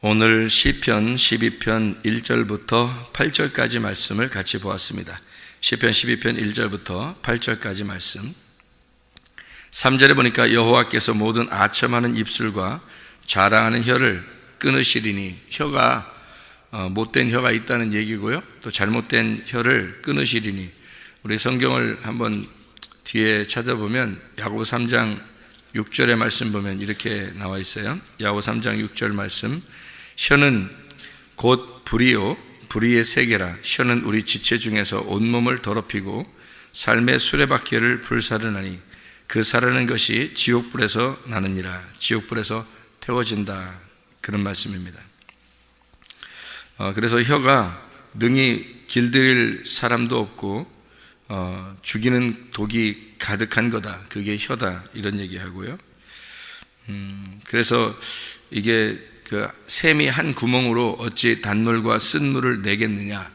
오늘 시편 12편 1절부터 8절까지 말씀을 같이 보았습니다. 시편 12편 1절부터 8절까지 말씀. 3절에 보니까 여호와께서 모든 아첨하는 입술과 자랑하는 혀를 끊으시리니, 혀가 못된 혀가 있다는 얘기고요, 또 잘못된 혀를 끊으시리니, 우리 성경을 한번 뒤에 찾아보면 야고보 3장 6절의 말씀 보면 이렇게 나와 있어요. 야고보 3장 6절 말씀. 혀는 곧 불이요 불의의 세계라. 혀는 우리 지체 중에서 온몸을 더럽히고 삶의 수레바퀴를 불사르나니 그 사르는 것이 지옥불에서 나느니라. 지옥불에서 태워진다. 그런 말씀입니다. 그래서 혀가 능히 길들일 사람도 없고 죽이는 독이 가득한 거다. 그게 혀다. 이런 얘기하고요. 그래서 이게 그 샘이 한 구멍으로 어찌 단물과 쓴물을 내겠느냐,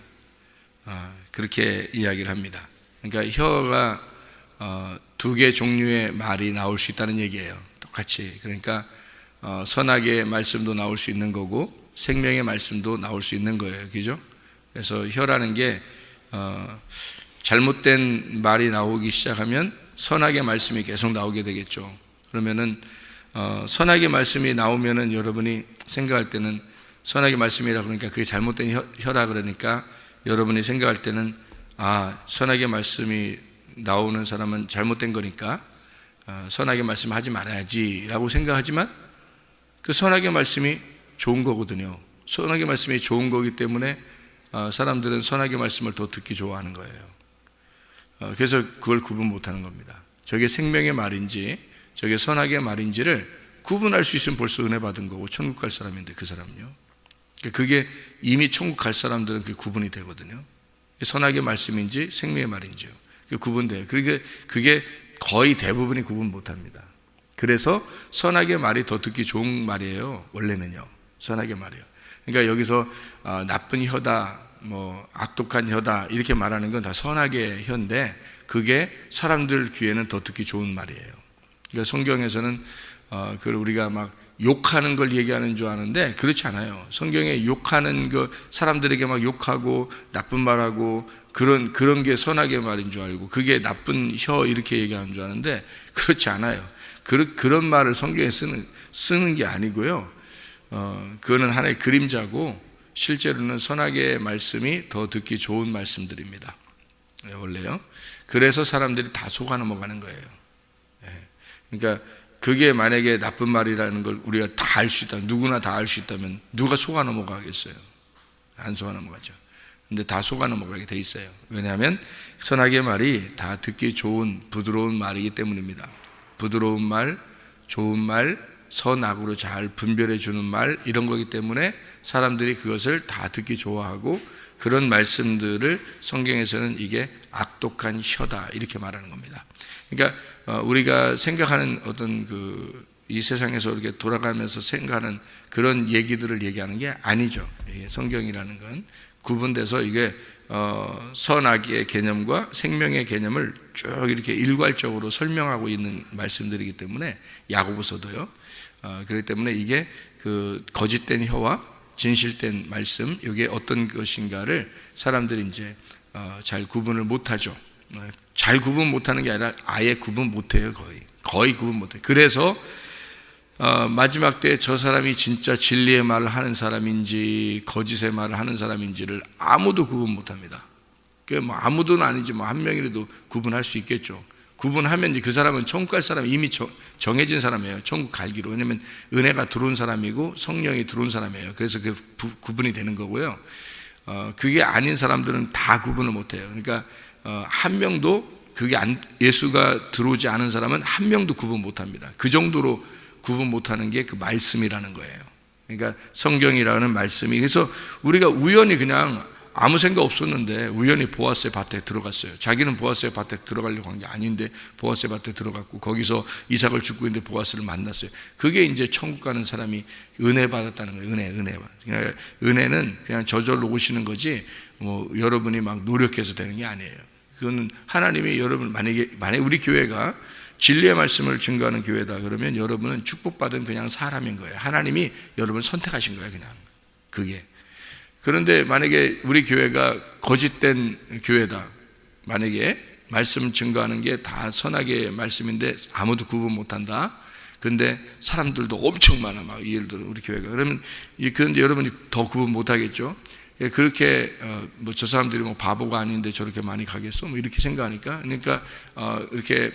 그렇게 이야기를 합니다. 그러니까 혀가 두 개 종류의 말이 나올 수 있다는 얘기예요. 똑같이. 그러니까 선악의 말씀도 나올 수 있는 거고 생명의 말씀도 나올 수 있는 거예요. 그죠? 그래서 혀라는 게 잘못된 말이 나오기 시작하면 선악의 말씀이 계속 나오게 되겠죠. 그러면은 선악의 말씀이 나오면은 여러분이 생각할 때는, 선악의 말씀이라 그러니까 그게 잘못된 혀라 그러니까 여러분이 생각할 때는 선악의 말씀이 나오는 사람은 잘못된 거니까 선악의 말씀 하지 말아야지 라고 생각하지만, 그 선악의 말씀이 좋은 거거든요. 선악의 말씀이 좋은 거기 때문에 사람들은 선악의 말씀을 더 듣기 좋아하는 거예요. 그래서 그걸 구분 못하는 겁니다. 저게 생명의 말인지 저게 선악의 말인지를 구분할 수 있으면 벌써 은혜 받은 거고 천국 갈 사람인데, 그 사람은요. 그게 이미 천국 갈 사람들은 그게 구분이 되거든요. 선악의 말씀인지 생명의 말인지요. 그게 구분돼요. 그게 거의 대부분이 구분 못합니다. 그래서 선악의 말이 더 듣기 좋은 말이에요. 원래는요. 선악의 말이에요. 그러니까 여기서 나쁜 혀다, 악독한 혀다 이렇게 말하는 건 다 선악의 혀인데, 그게 사람들 귀에는 더 듣기 좋은 말이에요. 그러니까 성경에서는 그걸 우리가 막 욕하는 걸 얘기하는 줄 아는데 그렇지 않아요. 성경에 욕하는 거, 사람들에게 막 욕하고 나쁜 말하고 그런 게 선악의 말인 줄 알고 그게 나쁜 혀 이렇게 얘기하는 줄 아는데 그렇지 않아요. 그런 말을 성경에 쓰는 게 아니고요. 그거는 하나의 그림자고 실제로는 선악의 말씀이 더 듣기 좋은 말씀들입니다. 원래요. 그래서 사람들이 다 속아 넘어가는 거예요. 그러니까 그게 만약에 나쁜 말이라는 걸 우리가 다 알 수 있다, 누구나 다 알 수 있다면 누가 속아 넘어가겠어요? 안 속아 넘어가죠. 근데 다 속아 넘어가게 돼 있어요. 왜냐하면 선악의 말이 다 듣기 좋은 부드러운 말이기 때문입니다. 부드러운 말, 좋은 말, 선악으로 잘 분별해 주는 말, 이런 거기 때문에 사람들이 그것을 다 듣기 좋아하고, 그런 말씀들을 성경에서는 이게 악독한 혀다 이렇게 말하는 겁니다. 그러니까 우리가 생각하는 어떤 이 세상에서 이렇게 돌아가면서 생각하는 그런 얘기들을 얘기하는 게 아니죠. 성경이라는 건 구분돼서 이게 선악의 개념과 생명의 개념을 쭉 이렇게 일괄적으로 설명하고 있는 말씀들이기 때문에, 야고보서도요. 그렇기 때문에 이게 그 거짓된 혀와 진실된 말씀, 이게 어떤 것인가를 사람들이 이제 잘 구분을 못하죠. 잘 구분 못하는 게 아니라 아예 구분 못해요. 거의 구분 못해요. 그래서 마지막 때 저 사람이 진짜 진리의 말을 하는 사람인지 거짓의 말을 하는 사람인지를 아무도 구분 못합니다. 아무도는 아니지 한 명이라도 구분할 수 있겠죠. 구분하면 이제 그 사람은 천국 갈 사람이 이미 정해진 사람이에요. 천국 갈기로. 왜냐하면 은혜가 들어온 사람이고 성령이 들어온 사람이에요. 그래서 그 구분이 되는 거고요. 그게 아닌 사람들은 다 구분을 못해요. 그러니까 한 명도 예수가 들어오지 않은 사람은 한 명도 구분 못합니다. 그 정도로 구분 못하는 게 그 말씀이라는 거예요. 그러니까 성경이라는 말씀이, 그래서 우리가 우연히 그냥 아무 생각 없었는데 우연히 보아스의 밭에 들어갔어요. 자기는 보아스의 밭에 들어가려고 한 게 아닌데 보아스의 밭에 들어갔고 거기서 이삭을 죽고 있는데 보아스를 만났어요. 그게 이제 천국 가는 사람이 은혜 받았다는 거예요. 은혜. 그러니까 은혜는 그냥 저절로 오시는 거지 여러분이 막 노력해서 되는 게 아니에요. 그거는 하나님이 여러분, 만약에 우리 교회가 진리의 말씀을 증거하는 교회다 그러면 여러분은 축복받은 그냥 사람인 거예요. 하나님이 여러분을 선택하신 거예요, 그냥. 그게. 그런데 만약에 우리 교회가 거짓된 교회다. 만약에 말씀 증거하는 게 다 선하게 말씀인데 아무도 구분 못한다. 근데 사람들도 엄청 많아. 막 예를 들어 우리 교회가. 그러면 그런데 여러분이 더 구분 못하겠죠. 그렇게 뭐 저 사람들이 뭐 바보가 아닌데 저렇게 많이 가겠어? 뭐 이렇게 생각하니까 그러니까 이렇게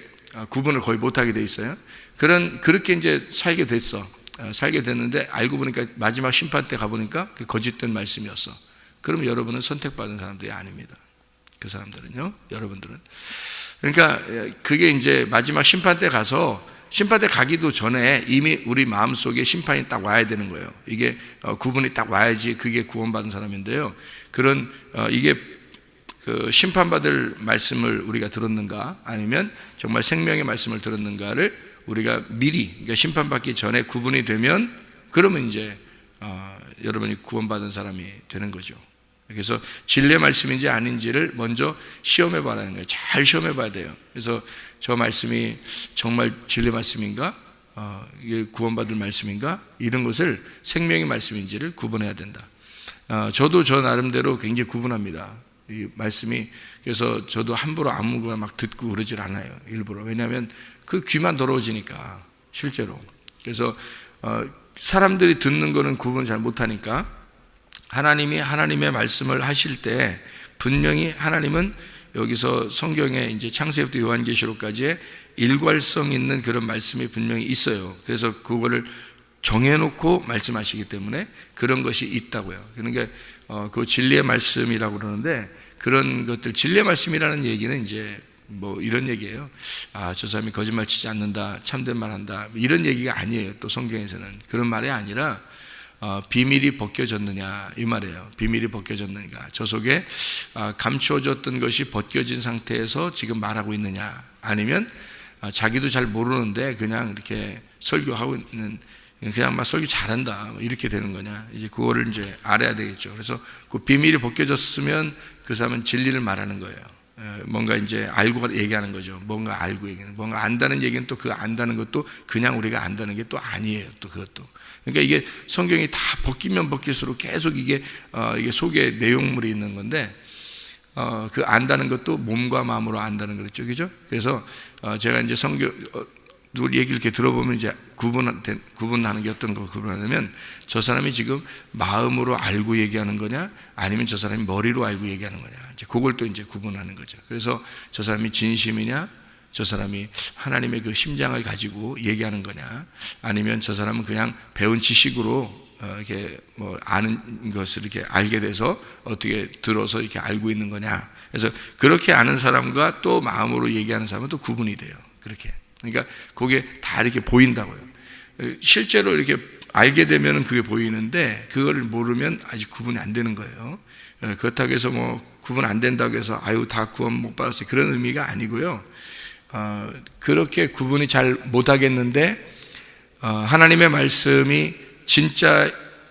구분을 거의 못하게 돼 있어요. 그렇게 이제 살게 됐어. 살게 됐는데 알고 보니까 마지막 심판 때 가보니까 그 거짓된 말씀이었어. 그러면 여러분은 선택받은 사람들이 아닙니다. 그 사람들은요, 여러분들은. 그러니까 그게 이제 마지막 심판 때 가서 심판 때 가기도 전에 이미 우리 마음속에 심판이 딱 와야 되는 거예요. 이게 구분이 딱 와야지 그게 구원받은 사람인데요. 이게 그 심판받을 말씀을 우리가 들었는가 아니면 정말 생명의 말씀을 들었는가를 우리가 미리, 그러니까 심판받기 전에 구분이 되면 그러면 이제 여러분이 구원받은 사람이 되는 거죠. 그래서 진리의 말씀인지 아닌지를 먼저 시험해 봐야 하는 거예요. 잘 시험해 봐야 돼요. 그래서 저 말씀이 정말 진리의 말씀인가? 이게 구원받을 말씀인가? 이런 것을 생명의 말씀인지를 구분해야 된다. 저도 저 나름대로 굉장히 구분합니다. 이 말씀이. 그래서 저도 함부로 아무거나 막 듣고 그러질 않아요. 일부러. 왜냐하면 그 귀만 더러워지니까 실제로. 그래서 사람들이 듣는 거는 구분 잘 못하니까 하나님이 하나님의 말씀을 하실 때 분명히 하나님은 여기서 성경에 이제 창세기부터 요한계시록까지의 일괄성 있는 그런 말씀이 분명히 있어요. 그래서 그거를 정해놓고 말씀하시기 때문에 그런 것이 있다고요. 그러니까 그 진리의 말씀이라고 그러는데 그런 것들, 진리의 말씀이라는 얘기는 이제 뭐 이런 얘기예요. 저 사람이 거짓말 치지 않는다, 참된 말 한다, 이런 얘기가 아니에요. 또 성경에서는 그런 말이 아니라 비밀이 벗겨졌느냐 이 말이에요. 비밀이 벗겨졌느냐, 저 속에 감추어졌던 것이 벗겨진 상태에서 지금 말하고 있느냐, 아니면 자기도 잘 모르는데 그냥 이렇게 설교하고 있는, 그냥 막 설교 잘한다 이렇게 되는 거냐, 이제 그거를 이제 알아야 되겠죠. 그래서 그 비밀이 벗겨졌으면 그 사람은 진리를 말하는 거예요. 뭔가 이제 알고 얘기하는 거죠. 뭔가 알고 얘기하는, 뭔가 안다는 얘기는 또 그 안다는 것도 그냥 우리가 안다는 게 또 아니에요. 또 그것도. 그러니까 이게 성경이 다 벗기면 벗길수록 계속 이게 속에 내용물이 있는 건데, 그 안다는 것도 몸과 마음으로 안다는 거죠. 그죠? 그래서 제가 이제 누구 얘기를 이렇게 들어보면 이제 구분하는 게 어떤 거 구분하냐면, 저 사람이 지금 마음으로 알고 얘기하는 거냐, 아니면 저 사람이 머리로 알고 얘기하는 거냐, 이제 그걸 또 이제 구분하는 거죠. 그래서 저 사람이 진심이냐, 저 사람이 하나님의 그 심장을 가지고 얘기하는 거냐, 아니면 저 사람은 그냥 배운 지식으로 이렇게 뭐 아는 것을 이렇게 알게 돼서 어떻게 들어서 이렇게 알고 있는 거냐. 그래서 그렇게 아는 사람과 또 마음으로 얘기하는 사람은 또 구분이 돼요. 그렇게. 그러니까 그게 다 이렇게 보인다고요. 실제로 이렇게 알게 되면 그게 보이는데 그걸 모르면 아직 구분이 안 되는 거예요. 그렇다고 해서 뭐 구분 안 된다고 해서 아유 다 구원 못 받았어요, 그런 의미가 아니고요. 그렇게 구분이 잘 못하겠는데 하나님의 말씀이 진짜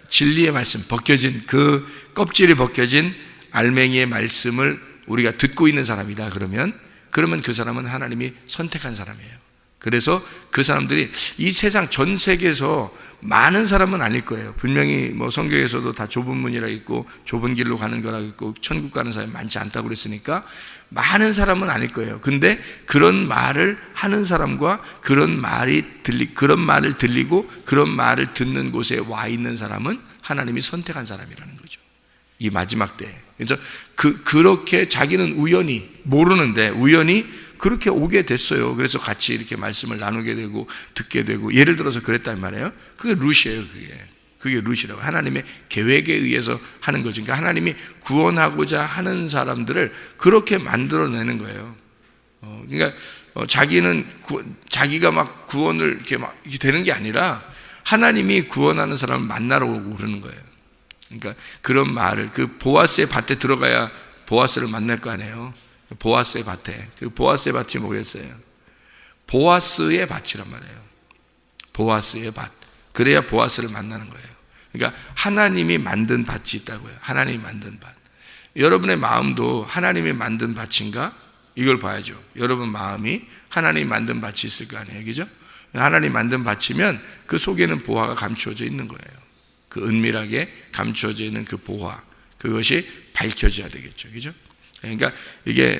진리의 말씀, 벗겨진 그 껍질이 벗겨진 알맹이의 말씀을 우리가 듣고 있는 사람이다 그러면 그 사람은 하나님이 선택한 사람이에요. 그래서 그 사람들이 이 세상 전 세계에서 많은 사람은 아닐 거예요. 분명히 뭐 성경에서도 다 좁은 문이라 있고 좁은 길로 가는 거라 있고 천국 가는 사람이 많지 않다고 그랬으니까 많은 사람은 아닐 거예요. 근데 그런 말을 하는 사람과 그런 말을 들리고 그런 말을 듣는 곳에 와 있는 사람은 하나님이 선택한 사람이라는 거죠. 이 마지막 때에. 그래서 그렇게 자기는 우연히 모르는데 우연히 그렇게 오게 됐어요. 그래서 같이 이렇게 말씀을 나누게 되고 듣게 되고, 예를 들어서 그랬단 말이에요. 그게 루시예요. 그게 루시라고. 하나님의 계획에 의해서 하는 거죠. 그러니까 하나님이 구원하고자 하는 사람들을 그렇게 만들어내는 거예요. 그러니까 자기가 막 구원을 이렇게 되는 게 아니라 하나님이 구원하는 사람을 만나러 오고 그러는 거예요. 그러니까 그런 말을, 그 보아스의 밭에 들어가야 보아스를 만날 거 아니에요. 보아스의 밭에. 그 보아스의 밭이 뭐겠어요? 보아스의 밭이란 말이에요. 보아스의 밭. 그래야 보아스를 만나는 거예요. 그러니까 하나님이 만든 밭이 있다고요. 하나님이 만든 밭. 여러분의 마음도 하나님이 만든 밭인가? 이걸 봐야죠. 여러분 마음이 하나님이 만든 밭이 있을 거 아니에요, 그죠? 하나님 만든 밭이면 그 속에는 보화가 감추어져 있는 거예요. 그 은밀하게 감추어져 있는 그 보화, 그것이 밝혀져야 되겠죠, 그죠? 그러니까 이게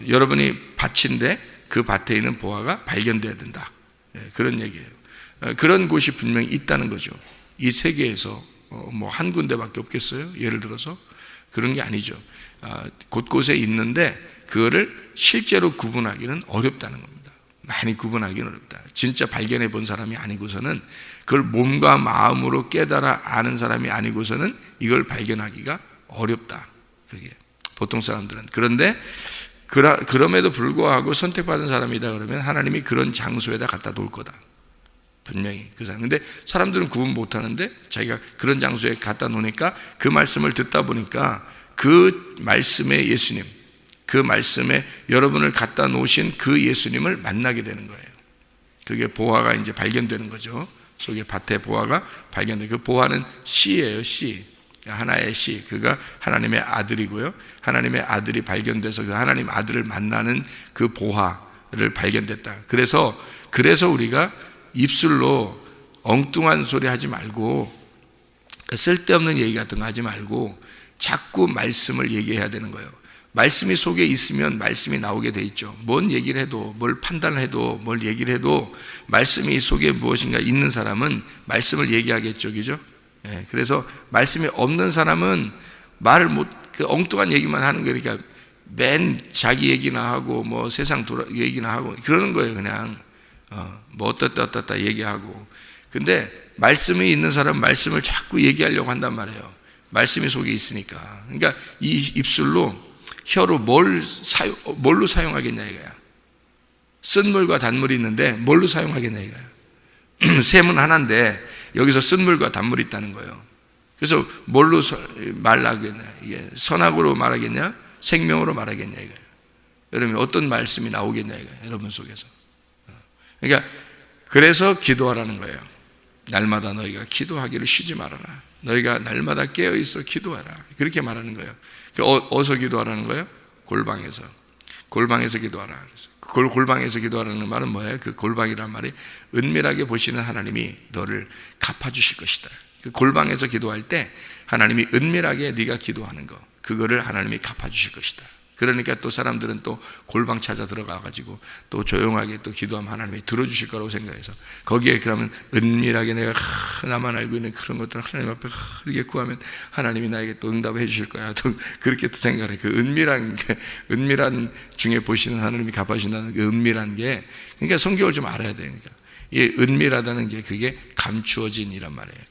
여러분이 밭인데 그 밭에 있는 보화가 발견돼야 된다, 그런 얘기예요. 그런 곳이 분명히 있다는 거죠. 이 세계에서 뭐 한 군데밖에 없겠어요? 예를 들어서 그런 게 아니죠. 곳곳에 있는데 그거를 실제로 구분하기는 어렵다는 겁니다. 많이 구분하기는 어렵다. 진짜 발견해 본 사람이 아니고서는, 그걸 몸과 마음으로 깨달아 아는 사람이 아니고서는 이걸 발견하기가 어렵다, 그게 보통 사람들은. 그런데 그럼에도 불구하고 선택받은 사람이다 그러면 하나님이 그런 장소에다 갖다 놓을 거다, 분명히 그 사람. 근데 사람들은 구분 못하는데 자기가 그런 장소에 갖다 놓으니까 그 말씀을 듣다 보니까 그 말씀의 예수님, 그 말씀에 여러분을 갖다 놓으신 그 예수님을 만나게 되는 거예요. 그게 보화가 이제 발견되는 거죠. 속에 밭에 보화가 발견돼요. 그 보화는 씨예요, 씨. 하나의 씨. 그가 하나님의 아들이고요. 하나님의 아들이 발견돼서 그 하나님 아들을 만나는 그 보화를 발견됐다. 그래서 우리가 입술로 엉뚱한 소리 하지 말고, 쓸데없는 얘기 같은 거 하지 말고 자꾸 말씀을 얘기해야 되는 거예요. 말씀이 속에 있으면 말씀이 나오게 돼 있죠. 뭔 얘기를 해도, 뭘 판단을 해도, 뭘 얘기를 해도 말씀이 속에 무엇인가 있는 사람은 말씀을 얘기하겠죠, 그죠? 그래서 말씀이 없는 사람은 말을 못, 엉뚱한 얘기만 하는 거예요. 그러니까 맨 자기 얘기나 하고 뭐 세상 얘기나 하고 그러는 거예요. 그냥 뭐 어떻다 얘기하고. 근데 말씀이 있는 사람은 말씀을 자꾸 얘기하려고 한단 말이에요. 말씀이 속에 있으니까. 그러니까 이 입술로, 혀로 뭘로 사용하겠냐 이거야. 쓴물과 단물이 있는데 뭘로 사용하겠냐 이거야. 셈은 하나인데 여기서 쓴물과 단물이 있다는 거예요. 그래서 뭘로 말하겠냐, 이게 선악으로 말하겠냐, 생명으로 말하겠냐 이거예요. 여러분 어떤 말씀이 나오겠냐 이거예요, 여러분 속에서. 그러니까 그래서 기도하라는 거예요. 날마다 너희가 기도하기를 쉬지 말아라. 너희가 날마다 깨어있어 기도하라. 그렇게 말하는 거예요. 어디서 기도하라는 거예요? 골방에서 기도하라. 그래서 골방에서 기도하라는 말은 뭐예요? 그 골방이란 말이 은밀하게 보시는 하나님이 너를 갚아주실 것이다. 그 골방에서 기도할 때 하나님이 은밀하게 네가 기도하는 거, 그거를 하나님이 갚아주실 것이다. 그러니까 또 사람들은 또 골방 찾아 들어가가지고 또 조용하게 또 기도하면 하나님이 들어주실 거라고 생각해서, 거기에 그러면 은밀하게 내가 나만 알고 있는 그런 것들을 하나님 앞에 이렇게 구하면 하나님이 나에게 또 응답해 주실 거야, 또 그렇게 또 생각해. 그 은밀한 중에 보시는 하나님이 갚아주신다는 그 은밀한 게, 그러니까 성경을 좀 알아야 되니까. 이 은밀하다는 게 그게 감추어진이란 말이에요.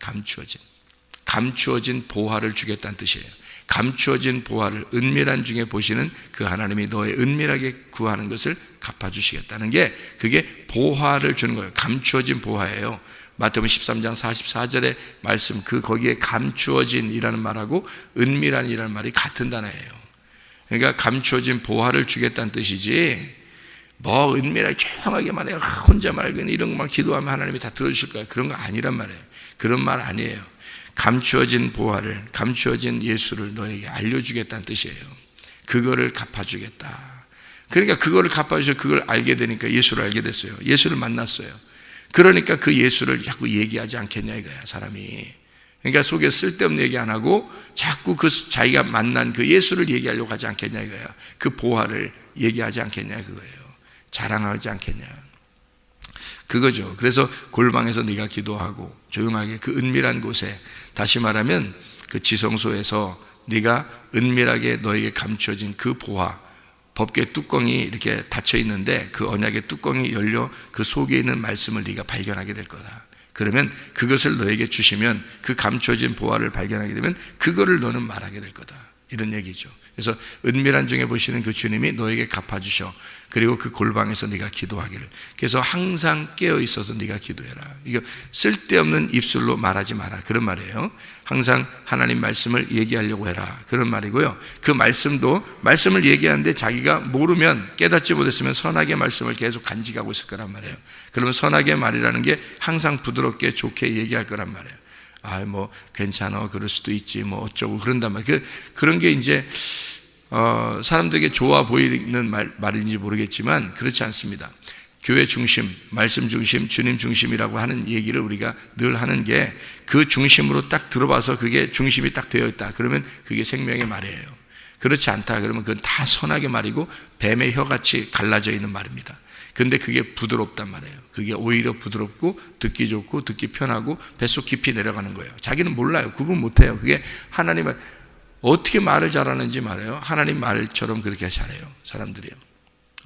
감추어진 보화를 주겠다는 뜻이에요. 감추어진 보화를 은밀한 중에 보시는 그 하나님이 너의 은밀하게 구하는 것을 갚아주시겠다는 게, 그게 보화를 주는 거예요. 감추어진 보화예요. 마태복음 13장 44절의 말씀, 거기에 감추어진이라는 말하고 은밀한이라는 말이 같은 단어예요. 그러니까 감추어진 보화를 주겠다는 뜻이지, 뭐 은밀하게 조용하게만 내가 혼자 말고 이런 것만 기도하면 하나님이 다 들어주실 거야, 그런 거 아니란 말이에요. 그런 말 아니에요. 감추어진 보화를, 감추어진 예수를 너에게 알려주겠다는 뜻이에요. 그거를 갚아주겠다. 그러니까 그거를 갚아주셔서 그걸 알게 되니까 예수를 알게 됐어요. 예수를 만났어요. 그러니까 그 예수를 자꾸 얘기하지 않겠냐 이거야, 사람이. 그러니까 속에 쓸데없는 얘기 안 하고 자꾸 그 자기가 만난 그 예수를 얘기하려고 하지 않겠냐 이거야. 그 보화를 얘기하지 않겠냐 그거예요. 자랑하지 않겠냐 그거죠. 그래서 골방에서 네가 기도하고 조용하게 그 은밀한 곳에, 다시 말하면 그 지성소에서 네가 은밀하게 너에게 감추어진 그 보화, 법궤 뚜껑이 이렇게 닫혀 있는데 그 언약의 뚜껑이 열려 그 속에 있는 말씀을 네가 발견하게 될 거다. 그러면 그것을 너에게 주시면, 그 감추어진 보화를 발견하게 되면 그거를 너는 말하게 될 거다, 이런 얘기죠. 그래서 은밀한 중에 보시는 그 주님이 너에게 갚아주셔. 그리고 그 골방에서 네가 기도하기를. 그래서 항상 깨어 있어서 네가 기도해라. 이거 쓸데없는 입술로 말하지 마라, 그런 말이에요. 항상 하나님 말씀을 얘기하려고 해라, 그런 말이고요. 그 말씀을 얘기하는데 자기가 모르면, 깨닫지 못했으면 선하게 말씀을 계속 간직하고 있을 거란 말이에요. 그러면 선하게 말이라는 게 항상 부드럽게 좋게 얘기할 거란 말이에요. 뭐 괜찮아, 그럴 수도 있지, 뭐 어쩌고 그런단 말이에요. 그런 게 이제 사람들에게 좋아 보이는 말인지 모르겠지만 그렇지 않습니다. 교회 중심, 말씀 중심, 주님 중심이라고 하는 얘기를 우리가 늘 하는 게 그 중심으로 딱 들어봐서 그게 중심이 딱 되어 있다. 그러면 그게 생명의 말이에요. 그렇지 않다 그러면 그건 다 선악의 말이고 뱀의 혀같이 갈라져 있는 말입니다. 근데 그게 부드럽단 말이에요. 그게 오히려 부드럽고 듣기 좋고 듣기 편하고 뱃속 깊이 내려가는 거예요. 자기는 몰라요. 구분 못해요. 그게 하나님은 어떻게 말을 잘하는지 말해요. 하나님 말처럼 그렇게 잘해요. 사람들이요.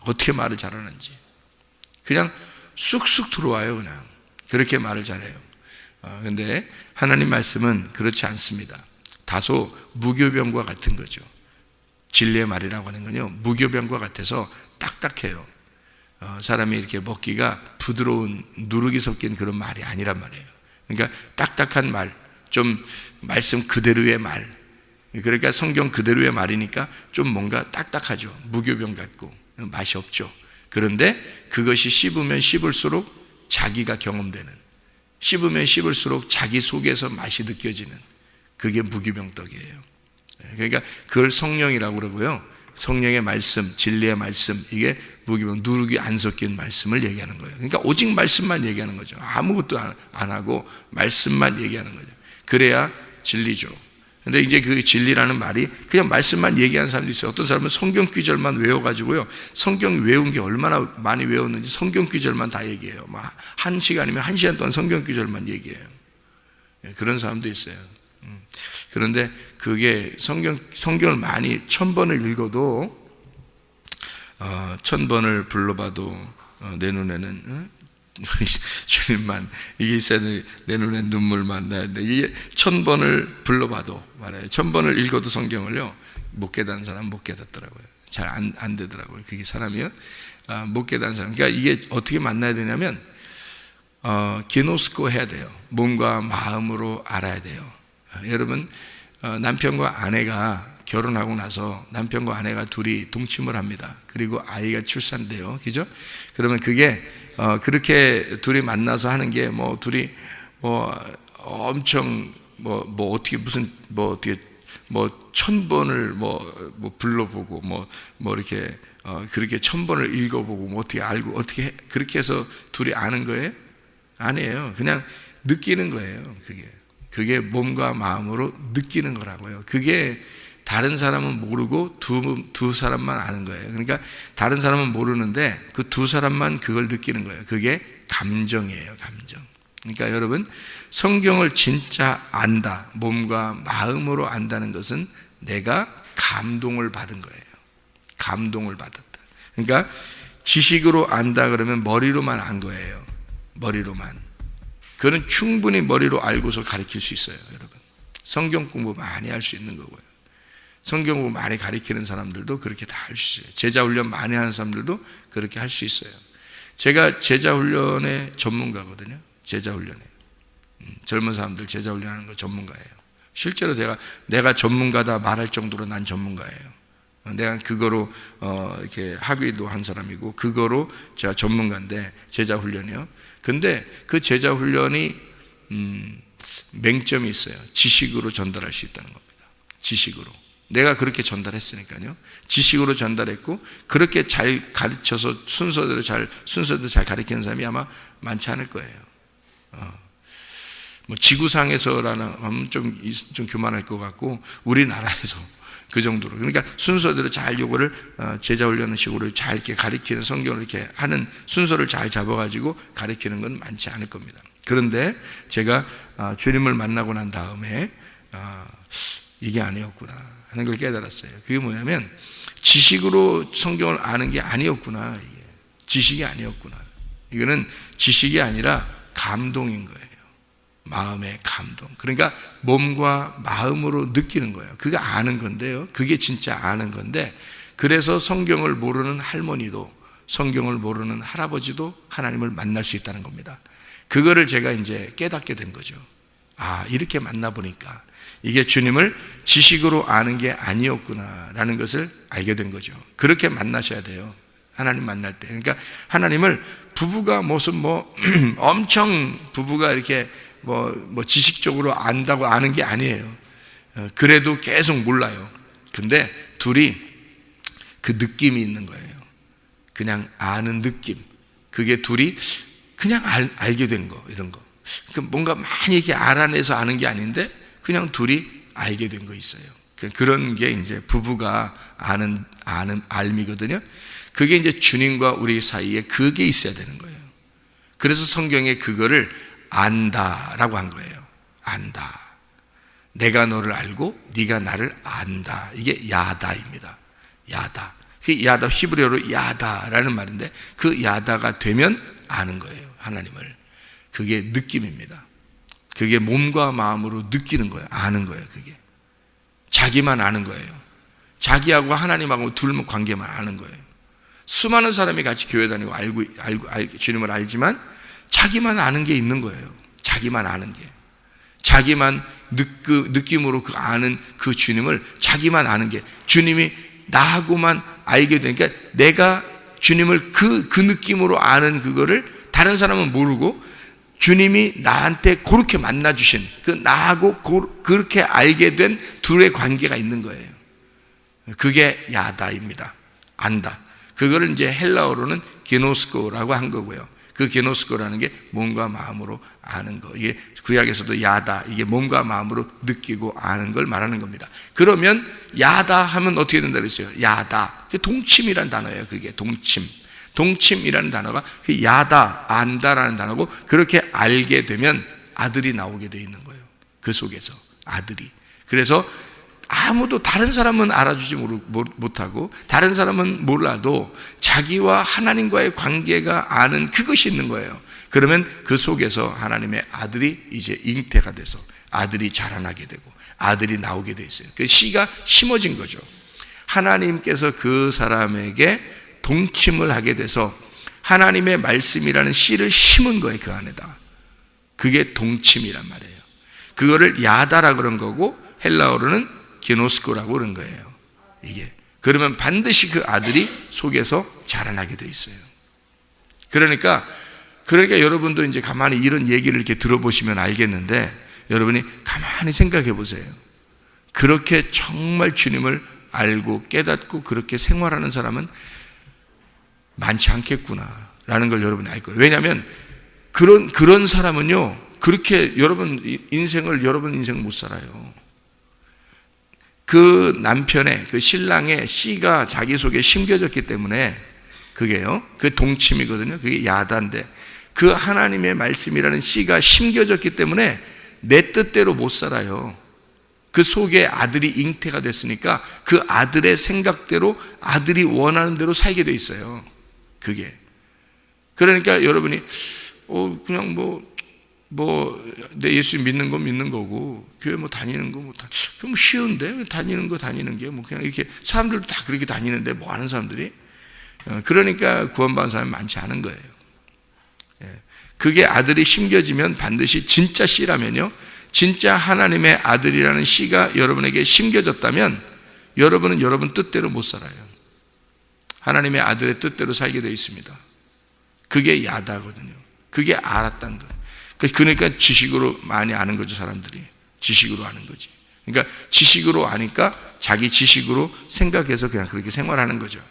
어떻게 말을 잘하는지. 그냥 쑥쑥 들어와요. 그냥 그렇게 말을 잘해요. 근데 하나님 말씀은 그렇지 않습니다. 다소 무교병과 같은 거죠. 진리의 말이라고 하는 건요, 무교병과 같아서 딱딱해요. 사람이 이렇게 먹기가 부드러운 누룩이 섞인 그런 말이 아니란 말이에요. 그러니까 딱딱한 말, 좀 말씀 그대로의 말, 그러니까 성경 그대로의 말이니까 좀 뭔가 딱딱하죠. 무교병 같고 맛이 없죠. 그런데 그것이 씹으면 씹을수록 자기가 경험되는, 씹으면 씹을수록 자기 속에서 맛이 느껴지는, 그게 무교병떡이에요. 그러니까 그걸 성령이라고 그러고요, 성령의 말씀, 진리의 말씀, 이게 무교병, 누룩이 안 섞인 말씀을 얘기하는 거예요. 그러니까 오직 말씀만 얘기하는 거죠. 아무것도 안 하고 말씀만 얘기하는 거죠. 그래야 진리죠. 근데 이제 그 진리라는 말이 그냥 말씀만 얘기하는 사람도 있어요. 어떤 사람은 성경 귀절만 외워가지고요, 성경 외운 게 얼마나 많이 외웠는지 성경 귀절만 다 얘기해요. 막 1시간이면 1시간 동안 성경 귀절만 얘기해요. 그런 사람도 있어요. 그런데 그게 성경을 많이 1000번을 읽어도 1000번을 불러봐도 내 눈에는 주님만 이게 있어야 돼. 내 눈에 눈물만 나야 돼. 이게 1000번을 불러봐도 말해요. 1000번을 읽어도 성경을요, 못 깨닫는 사람 못 깨닫더라고요. 잘 안 되더라고요. 그게 사람이요, 못 깨닫는 사람. 그러니까 이게 어떻게 만나야 되냐면 기노스코 해야 돼요. 몸과 마음으로 알아야 돼요. 여러분, 남편과 아내가 결혼하고 나서 남편과 아내가 둘이 동침을 합니다. 그리고 아이가 출산돼요. 그죠? 그러면 그게 그렇게 둘이 만나서 하는 게 뭐 둘이 뭐 엄청 뭐 어떻게 무슨 뭐 어떻게 뭐 1000번을 뭐 불러보고 뭐 이렇게 그렇게 1000번을 읽어보고 뭐 어떻게 알고 어떻게 그렇게 해서 둘이 아는 거예요? 아니에요. 그냥 느끼는 거예요. 그게 몸과 마음으로 느끼는 거라고요. 그게 다른 사람은 모르고 두 사람만 아는 거예요. 그러니까 다른 사람은 모르는데 그 두 사람만 그걸 느끼는 거예요. 그게 감정이에요. 감정. 그러니까 여러분, 성경을 진짜 안다, 몸과 마음으로 안다는 것은 내가 감동을 받은 거예요. 감동을 받았다. 그러니까 지식으로 안다 그러면 머리로만 안 거예요. 머리로만. 그는 충분히 머리로 알고서 가르칠 수 있어요. 여러분, 성경 공부 많이 할 수 있는 거고요. 성경 공부 많이 가르치는 사람들도 그렇게 다 할 수 있어요. 제자 훈련 많이 하는 사람들도 그렇게 할 수 있어요. 제가 제자 훈련의 전문가거든요. 제자 훈련에 젊은 사람들 제자 훈련하는 거 전문가예요. 실제로 내가 전문가다 말할 정도로 난 전문가예요. 내가 그거로 이렇게 학위도 한 사람이고 그거로 제가 전문가인데, 제자 훈련이요. 근데 그 제자 훈련이 맹점이 있어요. 지식으로 전달할 수 있다는 겁니다. 지식으로. 내가 그렇게 전달했으니까요. 지식으로 전달했고 그렇게 잘 가르쳐서 순서대로 잘 가르치는 사람이 아마 많지 않을 거예요. 뭐 지구상에서라는 하면 좀 교만할 것 같고 우리나라에서 그 정도로, 그러니까 순서대로 잘 요거를 제자 훈련하는 식으로 잘 이렇게 가르치는, 성경을 이렇게 하는 순서를 잘 잡아가지고 가르치는 건 많지 않을 겁니다. 그런데 제가 주님을 만나고 난 다음에 이게 아니었구나 하는 걸 깨달았어요. 그게 뭐냐면 지식으로 성경을 아는 게 아니었구나. 이게 지식이 아니었구나. 이거는 지식이 아니라 감동인 거예요. 마음의 감동. 그러니까 몸과 마음으로 느끼는 거예요. 그게 아는 건데요. 그게 진짜 아는 건데, 그래서 성경을 모르는 할머니도 성경을 모르는 할아버지도 하나님을 만날 수 있다는 겁니다. 그거를 제가 이제 깨닫게 된 거죠. 이렇게 만나보니까 이게 주님을 지식으로 아는 게 아니었구나라는 것을 알게 된 거죠. 그렇게 만나셔야 돼요. 하나님 만날 때. 그러니까 하나님을 부부가 무슨 엄청 부부가 이렇게 지식적으로 안다고 아는 게 아니에요. 그래도 계속 몰라요. 근데 둘이 그 느낌이 있는 거예요. 그냥 아는 느낌. 그게 둘이 그냥 알게 된 거, 이런 거. 그러니까 뭔가 많이 이렇게 알아내서 아는 게 아닌데 그냥 둘이 알게 된 거 있어요. 그런 게 이제 부부가 아는 알미거든요. 그게 이제 주님과 우리 사이에 그게 있어야 되는 거예요. 그래서 성경에 그거를 안다라고 한 거예요. 안다. 내가 너를 알고 네가 나를 안다. 이게 야다입니다. 야다. 그 야다, 히브리어로 야다라는 말인데 그 야다가 되면 아는 거예요. 하나님을. 그게 느낌입니다. 그게 몸과 마음으로 느끼는 거예요. 아는 거예요. 그게 자기만 아는 거예요. 자기하고 하나님하고 둘 관계만 아는 거예요. 수많은 사람이 같이 교회 다니고 주님을 알지만 자기만 아는 게 있는 거예요. 자기만 아는 게. 자기만 느낌으로 그 아는 그 주님을 자기만 아는 게, 주님이 나하고만 알게 되니까 내가 주님을 그 느낌으로 아는 그거를 다른 사람은 모르고 주님이 나한테 그렇게 만나주신 그 나하고 그렇게 알게 된 둘의 관계가 있는 거예요. 그게 야다입니다. 안다. 그거를 이제 헬라어로는 게노스코라고 한 거고요. 그 게노스코라는 게 몸과 마음으로 아는 거. 이게 구약에서도 야다, 이게 몸과 마음으로 느끼고 아는 걸 말하는 겁니다. 그러면 야다 하면 어떻게 된다 그랬어요? 야다. 동침이라는 단어예요. 그게 동침. 동침이라는 단어가 그 야다, 안다라는 단어고, 그렇게 알게 되면 아들이 나오게 되어 있는 거예요. 그 속에서 아들이. 그래서 아무도 다른 사람은 알아주지 못하고 다른 사람은 몰라도 자기와 하나님과의 관계가 아는 그것이 있는 거예요. 그러면 그 속에서 하나님의 아들이 이제 잉태가 돼서 아들이 자라나게 되고 아들이 나오게 돼 있어요. 그 씨가 심어진 거죠. 하나님께서 그 사람에게 동침을 하게 돼서 하나님의 말씀이라는 씨를 심은 거예요. 그 안에다. 그게 동침이란 말이에요. 그거를 야다라 그런 거고 헬라어로는 게노스코라고 그런 거예요. 이게. 그러면 반드시 그 아들이 속에서 자라나게 돼 있어요. 그러니까 여러분도 이제 가만히 이런 얘기를 이렇게 들어보시면 알겠는데, 여러분이 가만히 생각해 보세요. 그렇게 정말 주님을 알고 깨닫고 그렇게 생활하는 사람은 많지 않겠구나라는 걸 여러분이 알 거예요. 왜냐하면 그런 사람은요, 그렇게 여러분 인생을 못 살아요. 그 남편의, 그 신랑의 씨가 자기 속에 심겨졌기 때문에, 그게요, 그 동침이거든요. 그게 야다인데, 그 하나님의 말씀이라는 씨가 심겨졌기 때문에 내 뜻대로 못 살아요. 그 속에 아들이 잉태가 됐으니까 그 아들의 생각대로, 아들이 원하는 대로 살게 돼 있어요. 그게. 그러니까 여러분이 그냥 내 예수 믿는 거 믿는 거고, 교회 다니는 거 그럼 쉬운데, 다니는 게 그냥 이렇게 사람들도 다 그렇게 다니는데 뭐 하는 사람들이. 그러니까 구원받은 사람이 많지 않은 거예요. 그게 아들이 심겨지면 반드시 진짜 씨라면요, 진짜 하나님의 아들이라는 씨가 여러분에게 심겨졌다면 여러분은 여러분 뜻대로 못 살아요. 하나님의 아들의 뜻대로 살게 되어 있습니다. 그게 야다거든요. 그게 알았다는 거예요. 그러니까 지식으로 많이 아는 거죠. 사람들이 지식으로 아는 거지. 그러니까 지식으로 아니까 자기 지식으로 생각해서 그냥 그렇게 생활하는 거죠.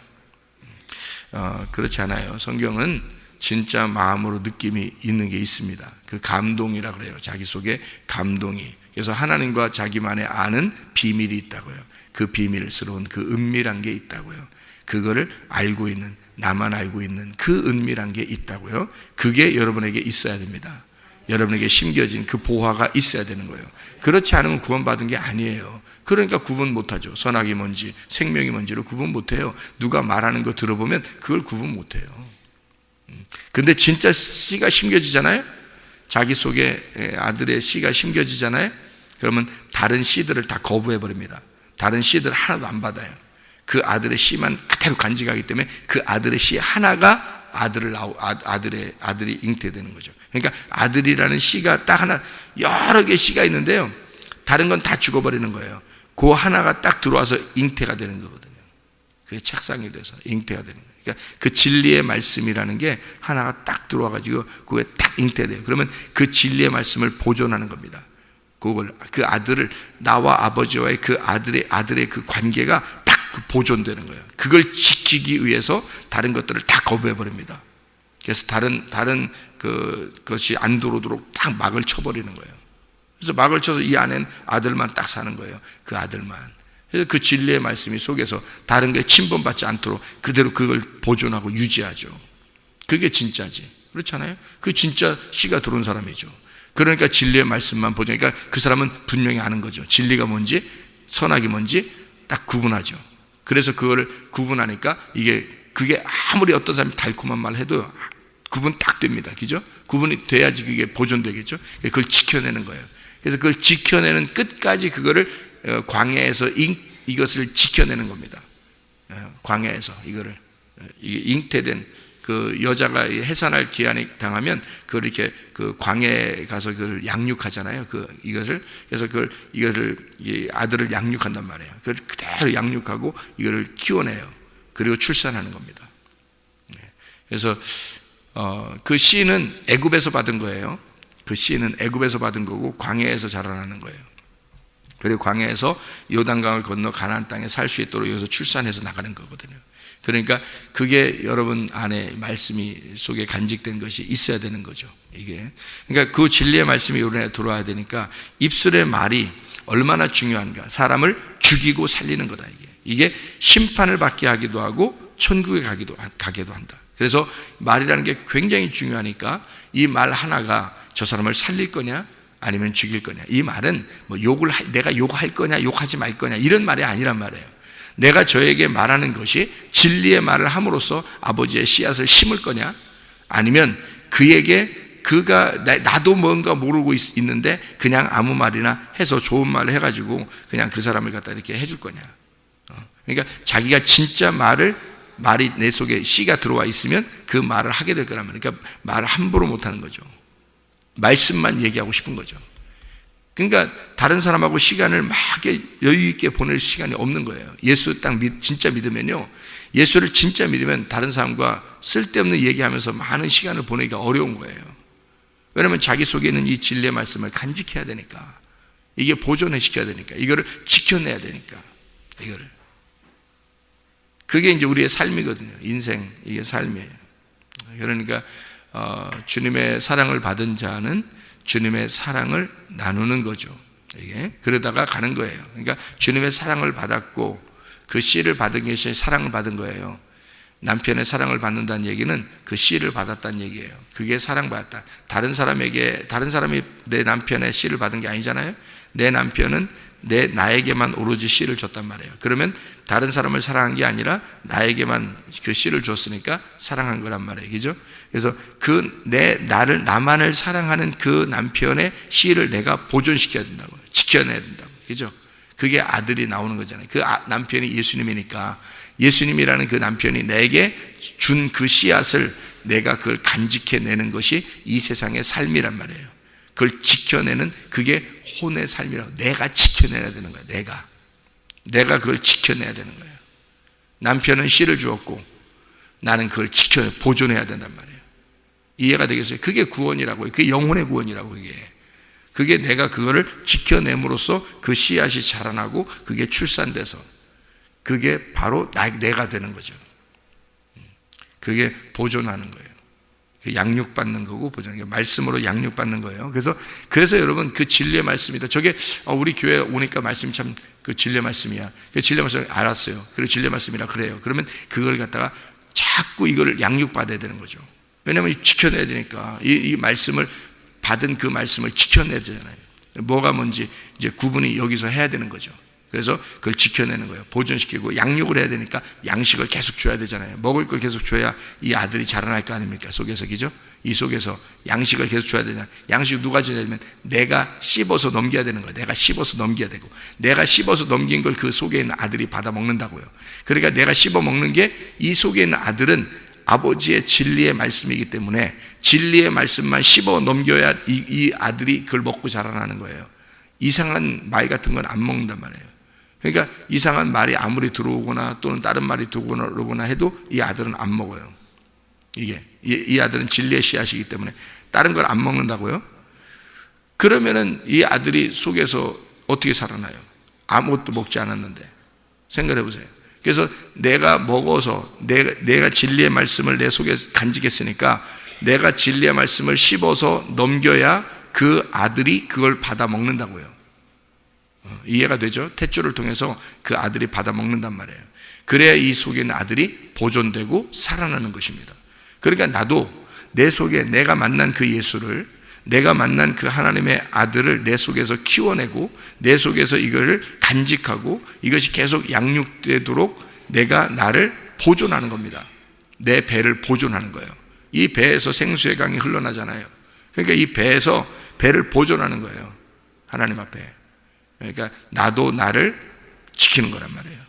그렇지 않아요. 성경은 진짜 마음으로 느낌이 있는 게 있습니다. 그 감동이라 그래요. 자기 속에 감동이. 그래서 하나님과 자기만의 아는 비밀이 있다고요. 그 비밀스러운 그 은밀한 게 있다고요. 그거를 알고 있는, 나만 알고 있는 그 은밀한 게 있다고요. 그게 여러분에게 있어야 됩니다. 여러분에게 심겨진 그 보화가 있어야 되는 거예요. 그렇지 않으면 구원받은 게 아니에요. 그러니까 구분 못하죠. 선악이 뭔지 생명이 뭔지를 구분 못해요. 누가 말하는 거 들어보면 그걸 구분 못해요. 근데 진짜 씨가 심겨지잖아요. 자기 속에 아들의 씨가 심겨지잖아요. 그러면 다른 씨들을 다 거부해버립니다. 다른 씨들 하나도 안 받아요. 그 아들의 씨만 그대로 간직하기 때문에 그 아들의 씨 하나가 아들이 잉태되는 거죠. 그러니까 아들이라는 씨가 딱 하나, 여러 개의 씨가 있는데요, 다른 건 다 죽어버리는 거예요. 그 하나가 딱 들어와서 잉태가 되는 거거든요. 그게 책상이 돼서 잉태가 되는 거예요. 그러니까 그 진리의 말씀이라는 게 하나가 딱 들어와가지고 그게 딱 잉태돼요. 그러면 그 진리의 말씀을 보존하는 겁니다. 그 아들을, 나와 아버지와의 그 아들의 그 관계가 딱 보존되는 거예요. 그걸 지키기 위해서 다른 것들을 다 거부해 버립니다. 그래서 다른 그것이 안 들어오도록 딱 막을 쳐버리는 거예요. 그래서 막을 쳐서 이 안에는 아들만 딱 사는 거예요. 그 아들만. 그래서 그 진리의 말씀이 속에서 다른 게 침범받지 않도록 그대로 그걸 보존하고 유지하죠. 그게 진짜지. 그렇잖아요. 그 진짜 씨가 들어온 사람이죠. 그러니까 진리의 말씀만 보존하니까 그 사람은 분명히 아는 거죠. 진리가 뭔지 선악이 뭔지 딱 구분하죠. 그래서 그거를 구분하니까 그게 아무리 어떤 사람이 달콤한 말 해도 구분 딱 됩니다. 그죠? 구분이 돼야지 그게 보존되겠죠. 그걸 지켜내는 거예요. 그래서 그걸 지켜내는 끝까지 그거를 광야에서 이것을 지켜내는 겁니다. 광야에서 이거를 잉태된 그 여자가 해산할 기한이 당하면 그걸 이렇게 그 광야에 가서 그걸 양육하잖아요. 그래서 이것을 이 아들을 양육한단 말이에요. 그걸 그대로 양육하고 이거를 키워내요. 그리고 출산하는 겁니다. 그래서 그 씨는 애굽에서 받은 거예요. 그 씨는 애굽에서 받은 거고 광야에서 자라나는 거예요. 그리고 광야에서 요단강을 건너 가나안 땅에 살 수 있도록 여기서 출산해서 나가는 거거든요. 그러니까 그게 여러분 안에 말씀이 속에 간직된 것이 있어야 되는 거죠. 이게 그러니까 그 진리의 말씀이 여러분에 들어와야 되니까 입술의 말이 얼마나 중요한가. 사람을 죽이고 살리는 거다. 이게 심판을 받게 하기도 하고 천국에 가게도 한다. 그래서 말이라는 게 굉장히 중요하니까 이 말 하나가 저 사람을 살릴 거냐 아니면 죽일 거냐. 이 말은 뭐 내가 욕할 거냐 욕하지 말 거냐 이런 말이 아니란 말이에요. 내가 저에게 말하는 것이 진리의 말을 함으로써 아버지의 씨앗을 심을 거냐 아니면 그가 나도 뭔가 모르고 있는데 그냥 아무 말이나 해서 좋은 말을 해가지고 그냥 그 사람을 갖다 이렇게 해줄 거냐. 그러니까 자기가 진짜 말이 내 속에 씨가 들어와 있으면 그 말을 하게 될 거란 말이에요. 그러니까 말을 함부로 못하는 거죠. 말씀만 얘기하고 싶은 거죠. 그러니까 다른 사람하고 시간을 막 여유 있게 보낼 시간이 없는 거예요. 예수 딱 진짜 믿으면요, 예수를 진짜 믿으면 다른 사람과 쓸데없는 얘기하면서 많은 시간을 보내기가 어려운 거예요. 왜냐하면 자기 속에 있는 이 진리의 말씀을 간직해야 되니까, 이게 보존시켜야 되니까, 이거를 지켜내야 되니까, 그게 이제 우리의 삶이거든요. 인생, 이게 삶이에요. 그러니까 주님의 사랑을 받은 자는 주님의 사랑을 나누는 거죠. 이게 그러다가 가는 거예요. 그러니까 주님의 사랑을 받았고 그 씨를 받은 것이 사랑을 받은 거예요. 남편의 사랑을 받는다는 얘기는 그 씨를 받았다는 얘기예요. 그게 사랑받았다. 다른 사람이 내 남편의 씨를 받은 게 아니잖아요. 내 남편은 나에게만 오로지 씨를 줬단 말이에요. 그러면 다른 사람을 사랑한 게 아니라 나에게만 그 씨를 줬으니까 사랑한 거란 말이에요. 그죠? 그래서 나만을 사랑하는 그 남편의 씨를 내가 보존시켜야 된다고, 지켜내야 된다고. 그죠? 그게 아들이 나오는 거잖아요. 그 남편이 예수님이니까 예수님이라는 그 남편이 내게 준 그 씨앗을 내가 그걸 간직해내는 것이 이 세상의 삶이란 말이에요. 그걸 지켜내는 그게 혼의 삶이라고. 내가 지켜내야 되는 거예요. 내가 그걸 지켜내야 되는 거예요. 남편은 씨를 주었고 나는 그걸 보존해야 된단 말이에요. 이해가 되겠어요? 그게 구원이라고요. 그게 영혼의 구원이라고. 그게 내가 그거를 지켜냄으로써 그 씨앗이 자라나고 그게 출산돼서 그게 바로 내가 되는 거죠. 그게 보존하는 거예요. 양육받는 거고 말씀으로 양육받는 거예요. 그래서 여러분 그 진리의 말씀이다. 저게 우리 교회 오니까 말씀이 참 그 진리의 말씀이야. 그 진리의 말씀 알았어요. 그리고 진리의 말씀이라 그래요. 그러면 그걸 갖다가 자꾸 이걸 양육받아야 되는 거죠. 왜냐하면 지켜내야 되니까 이 말씀을 받은 그 말씀을 지켜내야 되잖아요. 뭐가 뭔지 이제 구분이 여기서 해야 되는 거죠. 그래서 그걸 지켜내는 거예요. 보존시키고 양육을 해야 되니까 양식을 계속 줘야 되잖아요. 먹을 걸 계속 줘야 이 아들이 자라날 거 아닙니까? 속에서. 그죠? 이 속에서 양식을 계속 줘야 되잖아요. 양식을 누가 줘야 되면 내가 씹어서 넘겨야 되는 거예요. 내가 씹어서 넘겨야 되고, 내가 씹어서 넘긴 걸 그 속에 있는 아들이 받아 먹는다고요. 그러니까 내가 씹어 먹는 게 이 속에 있는 아들은 아버지의 진리의 말씀이기 때문에 진리의 말씀만 씹어 넘겨야 이 아들이 그걸 먹고 자라나는 거예요. 이상한 말 같은 건 안 먹는단 말이에요. 그러니까 이상한 말이 아무리 들어오거나 또는 다른 말이 들어오거나 해도 이 아들은 안 먹어요. 이 아들은 진리의 씨앗이기 때문에 다른 걸 안 먹는다고요? 그러면은 이 아들이 속에서 어떻게 살아나요? 아무것도 먹지 않았는데. 생각해 보세요. 그래서 내가 먹어서 내가 진리의 말씀을 내 속에 간직했으니까 내가 진리의 말씀을 씹어서 넘겨야 그 아들이 그걸 받아 먹는다고요. 이해가 되죠? 탯줄을 통해서 그 아들이 받아 먹는단 말이에요. 그래야 이 속에 있는 아들이 보존되고 살아나는 것입니다. 그러니까 나도 내 속에 내가 만난 그 예수를, 내가 만난 그 하나님의 아들을 내 속에서 키워내고 내 속에서 이거를 간직하고 이것이 계속 양육되도록 내가 나를 보존하는 겁니다. 내 배를 보존하는 거예요. 이 배에서 생수의 강이 흘러나잖아요. 그러니까 이 배에서 배를 보존하는 거예요. 하나님 앞에. 그러니까 나도 나를 지키는 거란 말이에요.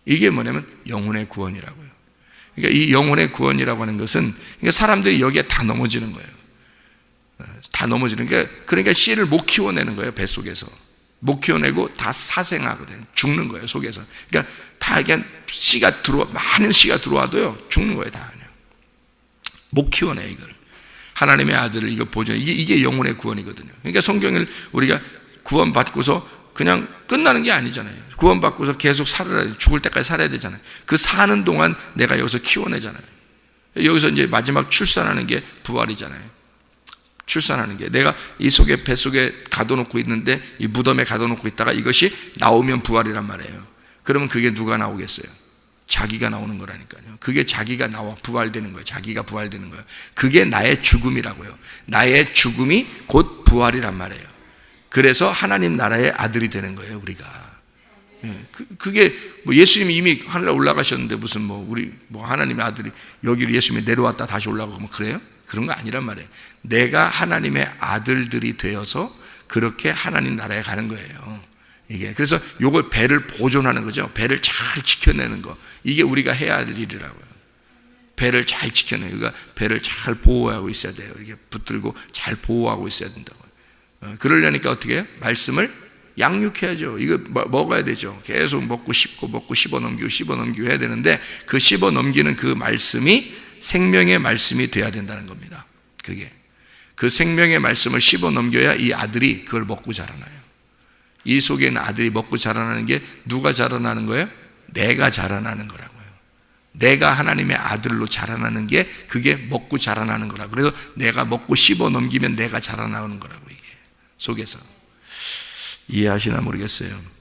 이게 뭐냐면 영혼의 구원이라고요. 그러니까 이 영혼의 구원이라고 하는 것은 그러니까 사람들이 여기에 다 넘어지는 거예요. 다 넘어지는 게, 그러니까 씨를 못 키워내는 거예요. 뱃속에서 못 키워내고 다 사생하거든요. 죽는 거예요, 속에서. 그러니까 다 그냥 많은 씨가 들어와도요 죽는 거예요. 다 그냥 못 키워내. 이걸 하나님의 아들을 이거 보존, 이게 영혼의 구원이거든요. 그러니까 성경을 우리가 구원받고서 그냥 끝나는 게 아니잖아요. 구원받고서 계속 죽을 때까지 살아야 되잖아요. 그 사는 동안 내가 여기서 키워내잖아요. 여기서 이제 마지막 출산하는 게 부활이잖아요. 출산하는 게, 내가 이 속에 뱃속에 가둬놓고 있는데 이 무덤에 가둬놓고 있다가 이것이 나오면 부활이란 말이에요. 그러면 그게 누가 나오겠어요? 자기가 나오는 거라니까요. 그게 자기가 나와 부활되는 거예요. 자기가 부활되는 거예요. 그게 나의 죽음이라고요. 나의 죽음이 곧 부활이란 말이에요. 그래서 하나님 나라의 아들이 되는 거예요, 우리가. 그게 뭐 예수님이 이미 하늘에 올라가셨는데 무슨 우리 하나님의 아들이 여기로 예수님이 내려왔다 다시 올라가고 그래요? 그런 거 아니란 말이에요. 내가 하나님의 아들들이 되어서 그렇게 하나님 나라에 가는 거예요. 이게 그래서 요걸 배를 보존하는 거죠. 배를 잘 지켜내는 거. 이게 우리가 해야 할 일이라고요. 배를 잘 지켜내고, 그러니까 배를 잘 보호하고 있어야 돼요. 이렇게 붙들고 잘 보호하고 있어야 된다고요. 그러려니까 어떻게 해요? 말씀을 양육해야죠. 이거 먹어야 되죠. 계속 먹고 씹어 넘기고 해야 되는데 그 씹어 넘기는 그 말씀이 생명의 말씀이 돼야 된다는 겁니다. 그게 그 생명의 말씀을 씹어 넘겨야 이 아들이 그걸 먹고 자라나요. 이 속에 있는 아들이 먹고 자라나는 게 누가 자라나는 거예요? 내가 자라나는 거라고요. 내가 하나님의 아들로 자라나는 게 그게 먹고 자라나는 거라고. 그래서 내가 먹고 씹어 넘기면 내가 자라나는 거라고. 이게 속에서 이해하시나 모르겠어요.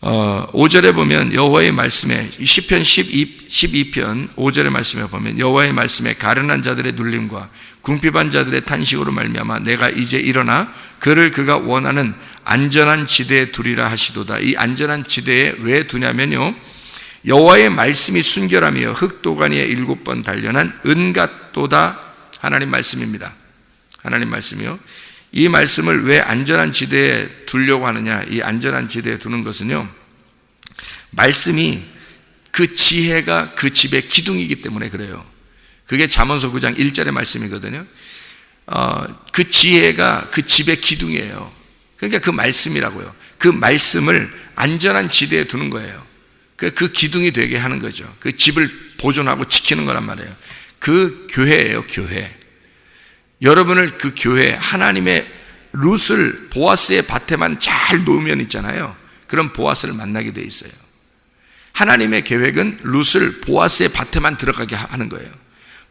5절에 보면 여호와의 말씀에, 시편 12편 5절의 말씀에 보면 여호와의 말씀에 가련한 자들의 눌림과 궁핍한 자들의 탄식으로 말미암아 내가 이제 일어나 그를 그가 원하는 안전한 지대에 두리라 하시도다. 이 안전한 지대에 왜 두냐면요, 여호와의 말씀이 순결하며 흑도가니에 7번 단련한 은 같도다. 하나님 말씀입니다. 하나님 말씀이요. 이 말씀을 왜 안전한 지대에 두려고 하느냐? 이 안전한 지대에 두는 것은요, 말씀이 그 지혜가 그 집의 기둥이기 때문에 그래요. 그게 잠언서 9장 1절의 말씀이거든요. 그 지혜가 그 집의 기둥이에요. 그러니까 그 말씀이라고요. 그 말씀을 안전한 지대에 두는 거예요. 그 기둥이 되게 하는 거죠. 그 집을 보존하고 지키는 거란 말이에요. 그 교회예요, 교회. 여러분을 그 교회, 하나님의 룻을 보아스의 밭에만 잘 놓으면 있잖아요. 그럼 보아스를 만나게 돼 있어요. 하나님의 계획은 룻을 보아스의 밭에만 들어가게 하는 거예요.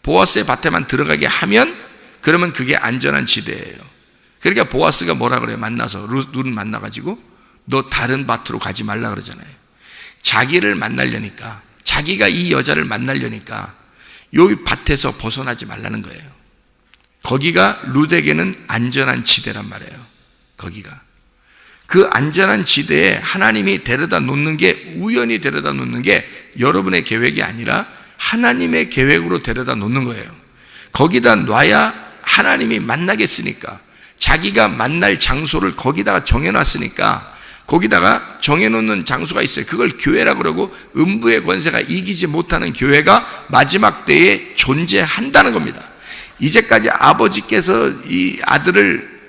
보아스의 밭에만 들어가게 하면 그러면 그게 안전한 지대예요. 그러니까 보아스가 뭐라 그래요? 만나서 룻 만나가지고 너 다른 밭으로 가지 말라 그러잖아요. 자기를 만나려니까, 자기가 이 여자를 만나려니까 여기 밭에서 벗어나지 말라는 거예요. 거기가 룻에게는 안전한 지대란 말이에요. 거기가 그 안전한 지대에 하나님이 데려다 놓는 게, 우연히 데려다 놓는 게 여러분의 계획이 아니라 하나님의 계획으로 데려다 놓는 거예요. 거기다 놔야 하나님이 만나겠으니까, 자기가 만날 장소를 거기다가 정해놨으니까, 거기다가 정해놓는 장소가 있어요. 그걸 교회라고 그러고, 음부의 권세가 이기지 못하는 교회가 마지막 때에 존재한다는 겁니다. 이제까지 아버지께서 이 아들을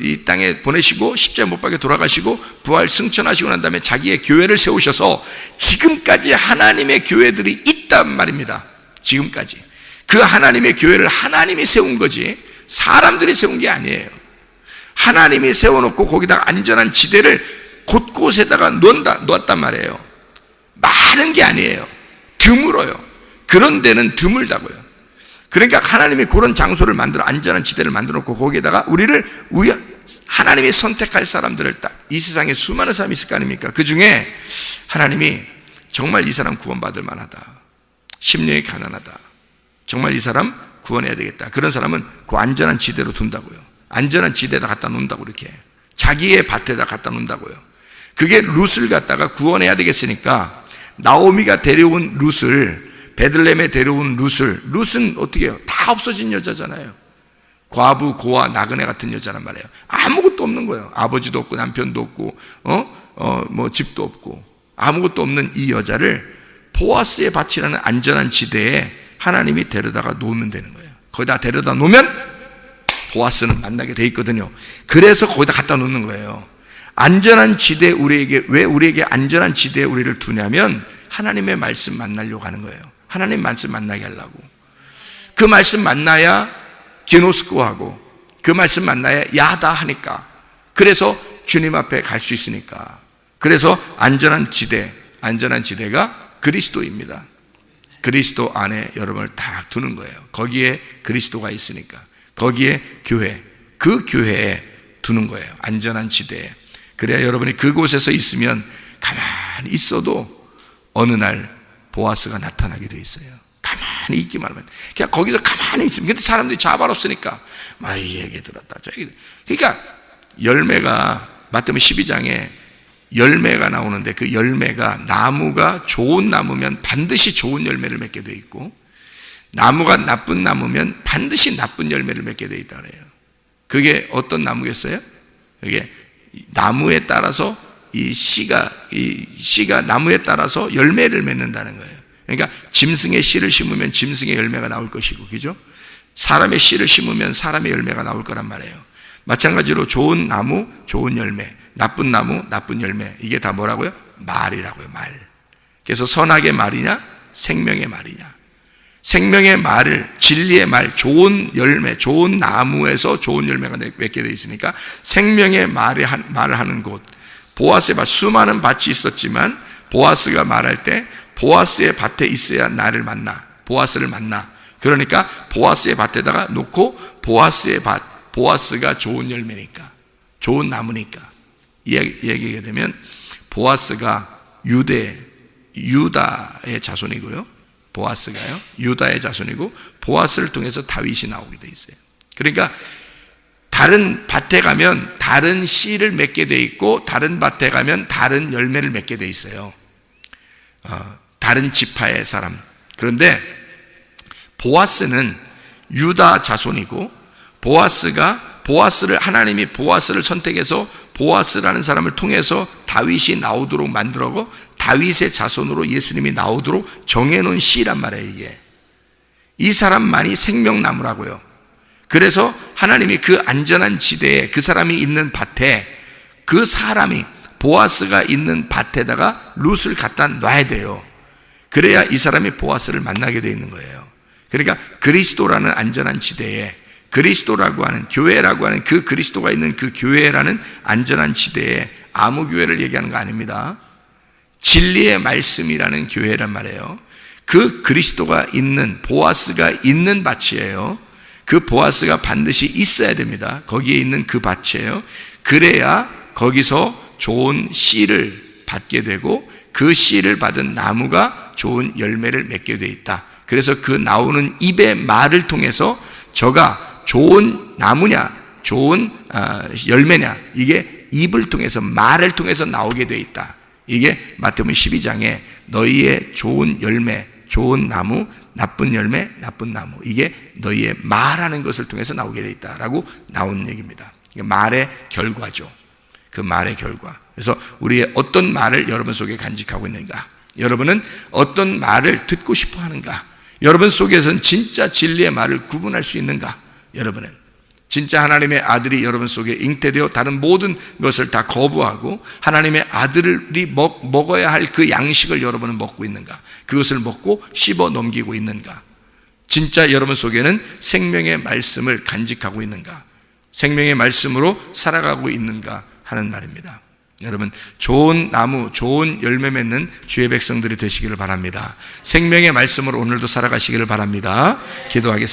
이 땅에 보내시고 십자가 못 박혀 돌아가시고 부활 승천하시고 난 다음에 자기의 교회를 세우셔서 지금까지 하나님의 교회들이 있단 말입니다. 지금까지 그 하나님의 교회를 하나님이 세운 거지 사람들이 세운 게 아니에요. 하나님이 세워놓고 거기다가 안전한 지대를 곳곳에다가 놓았단 말이에요. 많은 게 아니에요. 드물어요. 그런 데는 드물다고요. 그러니까 하나님이 그런 장소를 만들어, 안전한 지대를 만들어 놓고 거기에다가 우리를 하나님이 선택할 사람들을 딱, 이 세상에 수많은 사람이 있을 거 아닙니까? 그 중에 하나님이 정말 이 사람 구원받을 만하다, 심령이 가난하다, 정말 이 사람 구원해야 되겠다, 그런 사람은 그 안전한 지대로 둔다고요. 안전한 지대에다 갖다 놓는다고, 이렇게 자기의 밭에다 갖다 놓는다고요. 그게 룻을 갖다가 구원해야 되겠으니까 나오미가 데려온 룻을, 베들레헴에 데려온 룻은 어떻게 해요? 다 없어진 여자잖아요. 과부, 고아, 나그네 같은 여자란 말이에요. 아무것도 없는 거예요. 아버지도 없고 남편도 없고 뭐 집도 없고 아무것도 없는 이 여자를 보아스의 밭이라는 안전한 지대에 하나님이 데려다가 놓으면 되는 거예요. 거기다 데려다 놓으면 보아스는 만나게 돼 있거든요. 그래서 거기다 갖다 놓는 거예요. 안전한 지대, 왜 우리에게 안전한 지대에 우리를 두냐면 하나님의 말씀 만나려고 하는 거예요. 하나님 말씀 만나게 하려고. 그 말씀 만나야 기노스코하고, 그 말씀 만나야 야다 하니까, 그래서 주님 앞에 갈 수 있으니까. 그래서 안전한 지대가 그리스도입니다. 그리스도 안에 여러분을 다 두는 거예요. 거기에 그리스도가 있으니까, 거기에 교회, 그 교회에 두는 거예요. 안전한 지대에. 그래야 여러분이 그곳에서 있으면 가만히 있어도 어느 날 보아스가 나타나게 돼 있어요. 가만히 있기만 하면. 그냥 거기서 가만히 있으면. 근데 사람들이 자발 없으니까 막 이 얘기 들었다 저 얘기. 그러니까 열매가, 마태복음 12장에 열매가 나오는데, 그 열매가, 나무가 좋은 나무면 반드시 좋은 열매를 맺게 돼 있고, 나무가 나쁜 나무면 반드시 나쁜 열매를 맺게 돼 있다 그래요. 그게 어떤 나무겠어요? 그게 나무에 따라서 이 씨가 나무에 따라서 열매를 맺는다는 거예요. 그러니까 짐승의 씨를 심으면 짐승의 열매가 나올 것이고, 그죠? 사람의 씨를 심으면 사람의 열매가 나올 거란 말이에요. 마찬가지로 좋은 나무, 좋은 열매, 나쁜 나무, 나쁜 열매, 이게 다 뭐라고요? 말이라고요, 말. 그래서 선악의 말이냐, 생명의 말이냐. 생명의 말을, 진리의 말, 좋은 열매, 좋은 나무에서 좋은 열매가 맺게 되어 있으니까 생명의 말을 하는 곳, 보아스의 밭, 수많은 밭이 있었지만 보아스가 말할 때 보아스의 밭에 있어야 나를 만나, 보아스를 만나. 그러니까 보아스의 밭에다가 놓고, 보아스의 밭, 보아스가 좋은 열매니까, 좋은 나무니까 얘기하게 되면 보아스가 유다의 자손이고요, 보아스가요 유다의 자손이고, 보아스를 통해서 다윗이 나오게 돼 있어요. 그러니까 다른 밭에 가면 다른 씨를 맺게 돼 있고, 다른 밭에 가면 다른 열매를 맺게 돼 있어요. 다른 지파의 사람. 그런데 보아스는 유다 자손이고, 하나님이 보아스를 선택해서 보아스라는 사람을 통해서 다윗이 나오도록 만들고, 다윗의 자손으로 예수님이 나오도록 정해놓은 씨란 말이에요. 이게 이 사람만이 생명나무라고요. 그래서 하나님이 그 안전한 지대에, 그 사람이 있는 밭에, 그 사람이 보아스가 있는 밭에다가 룻을 갖다 놔야 돼요. 그래야 이 사람이 보아스를 만나게 되어 있는 거예요. 그러니까 그리스도라는 안전한 지대에, 그리스도라고 하는, 교회라고 하는 그 그리스도가 있는 그 교회라는 안전한 지대에, 아무 교회를 얘기하는 거 아닙니다. 진리의 말씀이라는 교회란 말이에요. 그 그리스도가 있는, 보아스가 있는 밭이에요. 그 보아스가 반드시 있어야 됩니다. 거기에 있는 그 밭이에요. 그래야 거기서 좋은 씨를 받게 되고, 그 씨를 받은 나무가 좋은 열매를 맺게 되어 있다. 그래서 그 나오는 입의 말을 통해서 저가 좋은 나무냐, 좋은 열매냐, 이게 입을 통해서, 말을 통해서 나오게 되어 있다. 이게 마태복음 12장에 너희의 좋은 열매, 좋은 나무, 나쁜 열매, 나쁜 나무, 이게 너희의 말하는 것을 통해서 나오게 되어 있다라고 나온 얘기입니다. 말의 결과죠. 그 말의 결과. 그래서 우리의 어떤 말을 여러분 속에 간직하고 있는가? 여러분은 어떤 말을 듣고 싶어 하는가? 여러분 속에서는 진짜 진리의 말을 구분할 수 있는가? 여러분은 진짜 하나님의 아들이 여러분 속에 잉태되어 다른 모든 것을 다 거부하고 하나님의 아들이 먹어야 할 그 양식을 여러분은 먹고 있는가? 그것을 먹고 씹어 넘기고 있는가? 진짜 여러분 속에는 생명의 말씀을 간직하고 있는가? 생명의 말씀으로 살아가고 있는가 하는 말입니다. 여러분, 좋은 나무, 좋은 열매 맺는 주의 백성들이 되시기를 바랍니다. 생명의 말씀으로 오늘도 살아가시기를 바랍니다. 기도하겠습니다.